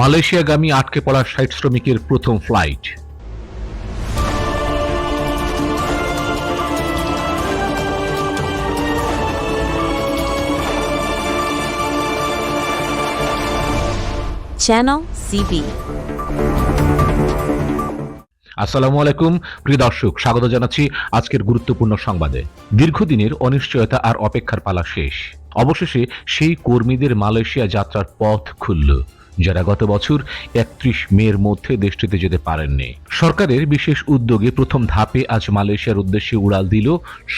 মালয়েশিয়াগামী আটকে পড়া ৬০ শ্রমিকের প্রথম ফ্লাইট। Channel CB। আসসালামু আলাইকুম প্রিয় দর্শক, স্বাগত জানাচ্ছি আজকের গুরুত্বপূর্ণ সংবাদে। দীর্ঘদিনের অনিশ্চয়তা আর অপেক্ষার পালা শেষ। অবশেষে সেই কর্মীদের মালয়েশিয়া যাত্রার পথ খুলল যারা গত বছর ৩১ মের মধ্যে দেশটিতে যেতে পারেননি। সরকারের বিশেষ উদ্যোগে প্রথম ধাপে আজ মালয়েশিয়ার উদ্দেশ্যে উড়াল দিল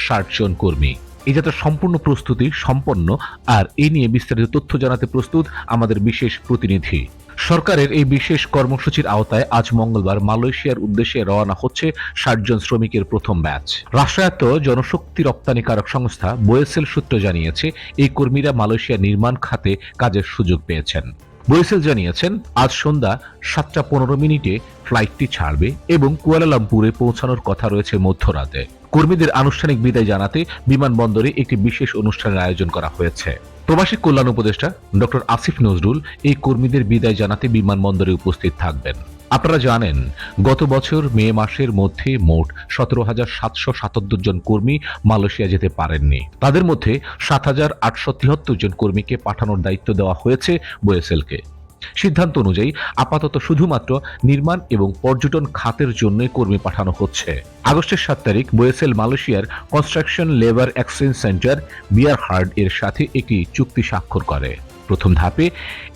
৬০ জন কর্মী। এই যাত্রার সম্পূর্ণ প্রস্তুতি সম্পন্ন, আর এ নিয়ে বিস্তারিত তথ্য জানাতে প্রস্তুত আমাদের বিশেষ প্রতিনিধি। সরকারের এই বিশেষ কর্মসূচির আওতায় আজ মঙ্গলবার মালয়েশিয়ার উদ্দেশ্যে রওনা হচ্ছে ৬০ জন শ্রমিকের প্রথম ব্যাচ। রাষ্ট্রায়ত্ত জনশক্তি রপ্তানিকারক সংস্থা বোয়েসেল সূত্র জানিয়েছে, এই কর্মীরা মালয়েশিয়া নির্মাণ খাতে কাজের সুযোগ পেয়েছেন। বোয়েসেল জানিয়েছেন, আজ সন্ধ্যা ৭টা ১৫ মিনিটে ফ্লাইটটি ছাড়বে এবং কুয়ালালামপুরে পৌঁছানোর কথা রয়েছে মধ্যরাতে। কর্মীদের আনুষ্ঠানিক বিদায় জানাতে বিমানবন্দরে একটি বিশেষ অনুষ্ঠানের আয়োজন করা হয়েছে। প্রবাসী কল্যাণ উপদেষ্টা ডক্টর আসিফ নজরুল এই কর্মীদের বিদায় জানাতে বিমানবন্দরে উপস্থিত থাকবেন। আপনারা জানেন, গত বছর মে মাসের মধ্যে মোট ১৭,৭৭৭ জন কর্মী মালয়েশিয়া যেতে পারেননি। তাদের মধ্যে ৭,৮৭৩ জন কর্মীকে পাঠানোর দায়িত্ব দেওয়া হয়েছে বোয়েসেলকে। সিদ্ধান্ত অনুযায়ী আপাতত শুধুমাত্র নির্মাণ এবং পর্যটন খাতের জন্যই কর্মী পাঠানো হচ্ছে। আগস্টের ৭ তারিখ বোয়েসেল মালয়েশিয়ার কনস্ট্রাকশন লেবার এক্সচেঞ্জ সেন্টার বিয়ারহার্ড এর সাথে একটি চুক্তি স্বাক্ষর করে। প্রথম ধাপে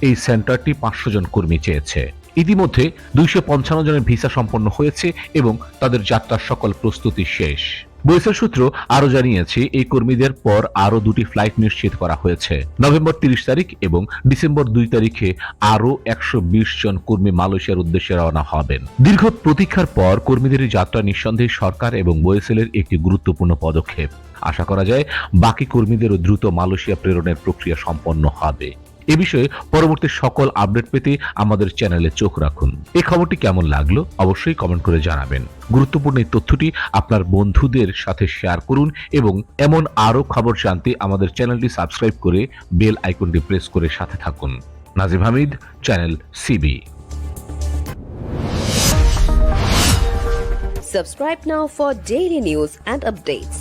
এই সেন্টারটি ৫০০ জন কর্মী চেয়েছে। ইতিমধ্যে ২৫৫ জনের ভিসা সম্পন্ন হয়েছে এবং তাদের যাত্রার সকল প্রস্তুতি শেষ। বোয়েসেল সূত্র আরো জানিয়েছে, এই কর্মীদের পর আরো দুটি ফ্লাইট নিশ্চিত করা হয়েছে। নভেম্বর ৩০ তারিখ এবং ডিসেম্বর ২ তারিখে আরো ১২০ জন কর্মী মালয়েশিয়ার উদ্দেশ্যে রওনা হবেন। দীর্ঘ প্রতীক্ষার পর কর্মীদের যাত্রা নিঃসন্দেহে সরকার এবং বোয়েসেলের একটি গুরুত্বপূর্ণ পদক্ষেপ। আশা করা যায় বাকি কর্মীদেরও দ্রুত মালয়েশিয়া প্রেরণের প্রক্রিয়া সম্পন্ন হবে। এ বিষয়ে পরবর্তী সকল আপডেট পেতে আমাদের চ্যানেলে চোখ রাখুন। এই খবরটি কেমন লাগলো অবশ্যই কমেন্ট করে জানাবেন। গুরুত্বপূর্ণ এই তথ্যটি আপনার বন্ধুদের সাথে শেয়ার করুন এবং এমন আরো খবর জানতে আমাদের চ্যানেলটি সাবস্ক্রাইব করে বেল আইকনটি প্রেস করে সাথে থাকুন। Nazim Hamid, channel CB. Subscribe now for daily news and updates.